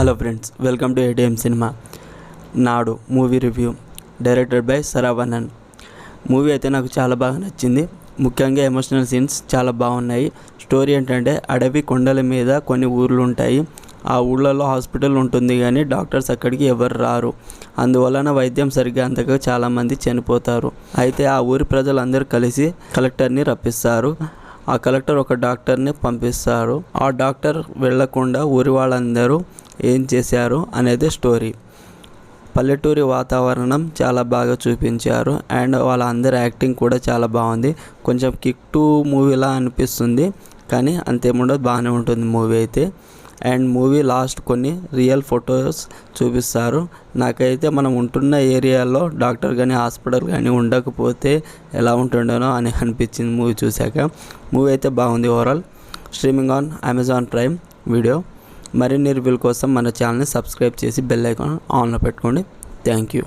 Hello friends, welcome to ATM cinema. నాడు movie review directed by Saravanan. Movie అయితే నాకు చాలా బాగా నచ్చింది. ముఖ్యంగా ఎమోషనల్ సీన్స్ చాలా బాగున్నాయి. స్టోరీ ఏంటంటే, అడవి కొండల మీద కొన్ని ఊర్లు ఉంటాయి. ఆ ఊళ్ళలో హాస్పిటల్ ఉంటుంది, కానీ డాక్టర్స్ అక్కడికి ఎవరు రారు. అందువలన వైద్యం సరిగ్గా అందక చాలామంది చనిపోతారు. అయితే ఆ ఊరి ప్రజలందరూ కలిసి కలెక్టర్ని రప్పిస్తారు. ఆ కలెక్టర్ ఒక డాక్టర్ని పంపిస్తారు. ఆ డాక్టర్ వెళ్లకుండా ఊరి వాళ్ళందరూ ఏం చేశారు అనేది స్టోరీ. పల్లెటూరి వాతావరణం చాలా బాగా చూపించారు. అండ్ వాళ్ళందరి యాక్టింగ్ కూడా చాలా బాగుంది. కొంచెం కిక్ టు మూవీలా అనిపిస్తుంది, కానీ అంతేముండదు, బాగానే ఉంటుంది మూవీ అయితే. అండ్ మూవీ లాస్ట్ కొన్ని రియల్ ఫొటోస్ చూపిస్తారు. నాకైతే మనం ఉంటున్న ఏరియాలో డాక్టర్ కానీ హాస్పిటల్ కానీ ఉండకపోతే ఎలా ఉంటుండేనో అని అనిపించింది మూవీ చూశాక. మూవీ అయితే బాగుంది. Overall streaming on Amazon prime video. మరిన్ని రివ్యూల కోసం మన ఛానల్ని సబ్స్క్రైబ్ చేసి బెల్ ఐకాన్ ఆన్లో పెట్టుకోండి. Thank you.